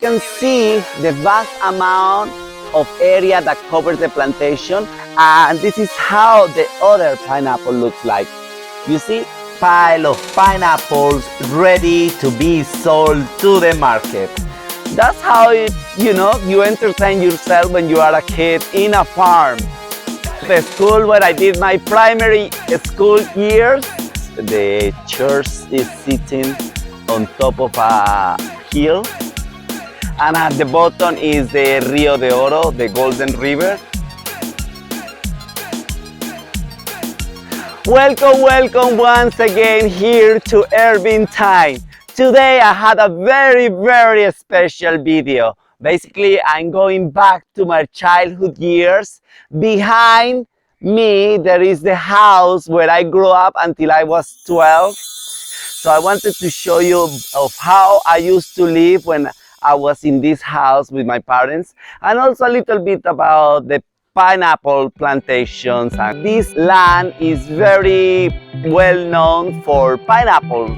can see the vast amount of area that covers the plantation, and this is how the other pineapple looks like. You see, pile of pineapples ready to be sold to the market. That's how you entertain yourself when you are a kid in a farm. The school where I did my primary school years, the church is sitting on top of a hill, and at the bottom is the Rio de Oro, the Golden River. Welcome once again here to Irving Time. Today I had a very special video. Basically, I'm going back to my childhood years. Behind me there is the house where I grew up until I was 12. So I wanted to show you of how I used to live when I was in this house with my parents, and also a little bit about the pineapple plantations. And this land is very well known for pineapple.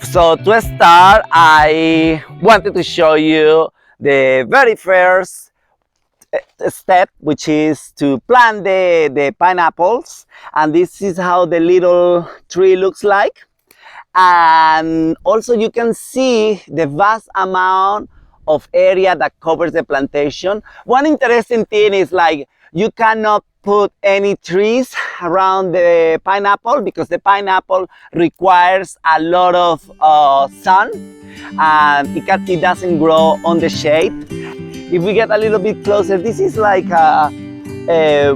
So to start, I wanted to show you the very first step, which is to plant the pineapples. And this is how the little tree looks like. And also you can see the vast amount of area that covers the plantation. One interesting thing is, like, you cannot put any trees around the pineapple because the pineapple requires a lot of sun, and it doesn't grow on the shade. If we get a little bit closer, this is like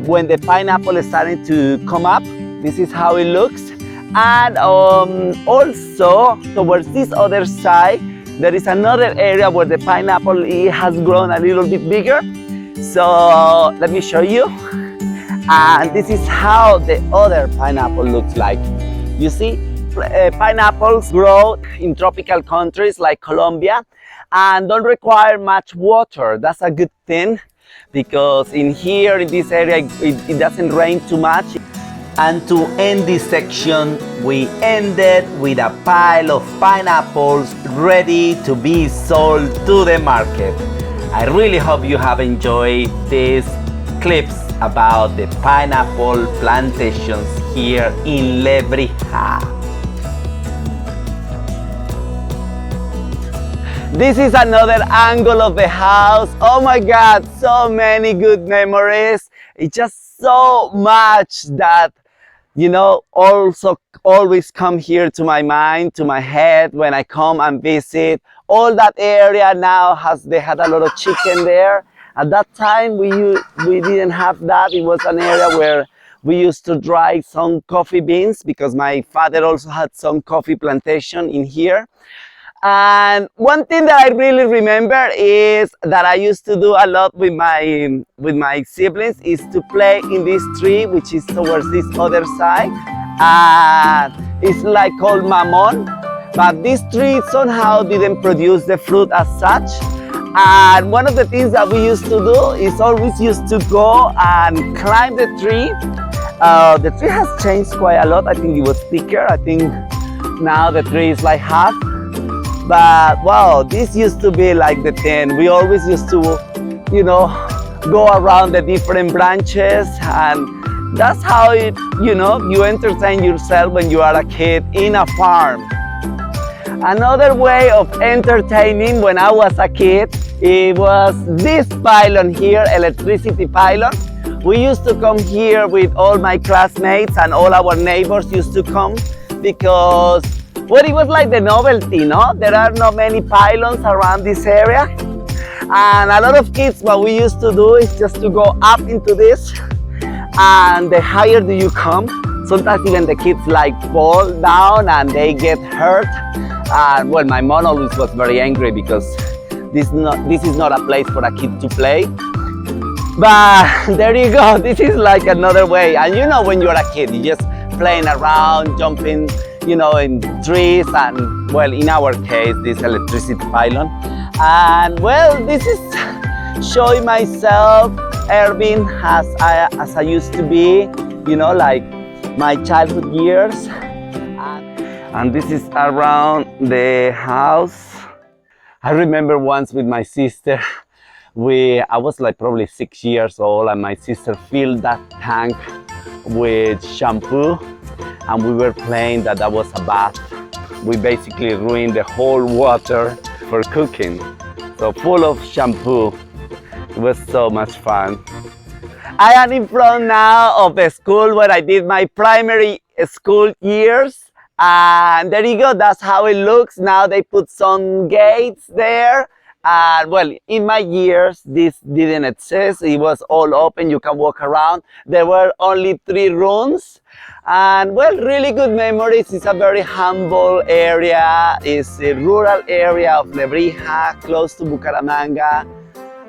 when the pineapple is starting to come up. This is how it looks. And also towards this other side, there is another area where the pineapple has grown a little bit bigger. So let me show you. And this is how the other pineapple looks like. You see, pineapples grow in tropical countries like Colombia and don't require much water. That's a good thing, because in here, in this area, it doesn't rain too much. And to end this section, we ended with a pile of pineapples ready to be sold to the market. I really hope you have enjoyed these clips about the pineapple plantations here in Lebrija. This is another angle of the house. Oh my God, so many good memories. It's just so much that, also always come here to my mind, to my head when I come and visit. All that area now they had a lot of chicken there. At that time, we didn't have that. It was an area where we used to dry some coffee beans, because my father also had some coffee plantation in here. And one thing that I really remember is that I used to do a lot with my siblings is to play in this tree, which is towards this other side. It's like called mamon, but this tree somehow didn't produce the fruit as such. And one of the things that we used to do is always used to go and climb the tree. The tree has changed quite a lot. I think it was thicker. I think now the tree is like half. But wow, this used to be like the thing. We always used to, go around the different branches, and that's how you entertain yourself when you are a kid in a farm. Another way of entertaining when I was a kid, it was this pylon here, electricity pylon. We used to come here with all my classmates, and all our neighbors used to come, because it was like the novelty, no? There are not many pylons around this area. And a lot of kids, what we used to do is just to go up into this, and the higher do you come, sometimes even the kids fall down and they get hurt. And well, my mom always was very angry because this is not a place for a kid to play. But there you go, this is like another way. And when you're a kid, you're just playing around, jumping, in trees, and well, in our case, this electricity pylon. And well, this is showing myself, Irving, as I used to be, like my childhood years. And this is around the house. I remember once with my sister, I was like probably 6 years old, and my sister filled that tank with shampoo, and we were playing that was a bath. We basically ruined the whole water for cooking. So full of shampoo. It was so much fun. I am in front now of the school where I did my primary school years. And there you go, that's how it looks. Now they put some gates there. And well, in my years, this didn't exist. It was all open, you can walk around. There were only 3 rooms. And well, really good memories. It's a very humble area. It's a rural area of Lebrija, close to Bucaramanga.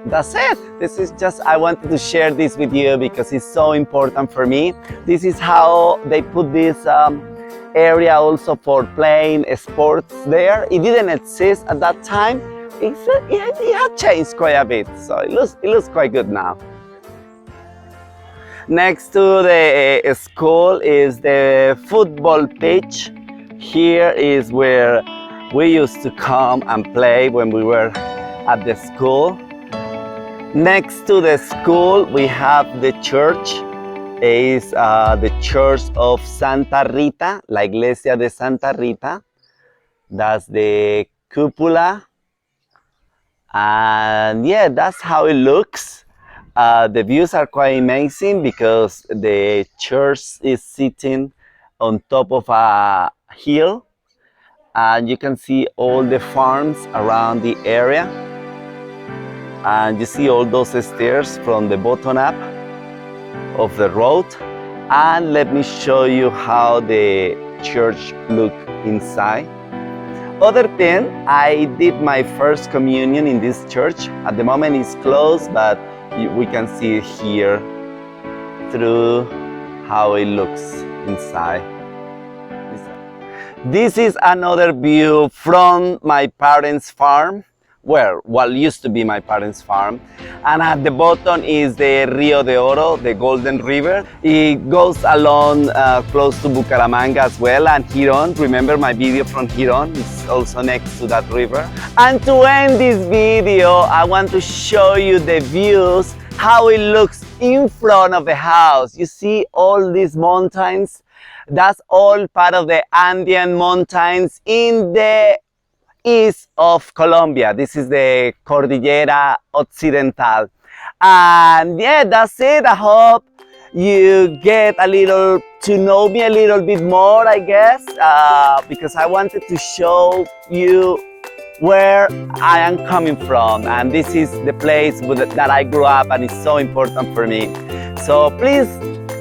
That's it. This is just, I wanted to share this with you because it's so important for me. This is how they put this area also for playing sports there. It didn't exist at that time. It had changed quite a bit, so it looks quite good now. Next to the school is the football pitch. Here is where we used to come and play when we were at the school. Next to the school we have the church. Is the Church of Santa Rita, La Iglesia de Santa Rita. That's the cupola. And yeah, that's how it looks. The views are quite amazing because the church is sitting on top of a hill. And you can see all the farms around the area. And you see all those stairs from the bottom up of the road. And let me show you how the church look inside. Other thing, I did my first communion in this church. At the moment it's closed, but we can see it here through how it looks inside. This is another view from my parents' farm. Well, used to be my parents' farm. And at the bottom is the Rio de Oro, the Golden River. It goes along close to Bucaramanga as well, and Giron. Remember my video from Giron? It's also next to that river. And to end this video, I want to show you the views, how it looks in front of the house. You see all these mountains? That's all part of the Andean mountains in the east of Colombia. This is the Cordillera Occidental. And yeah, that's it. I hope you get to know me a little bit more, I guess, because I wanted to show you where I am coming from. And this is the place that I grew up, and it's so important for me. So please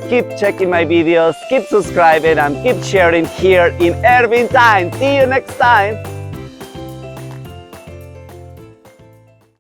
keep checking my videos, keep subscribing, and keep sharing here in Irving Time. See you next time.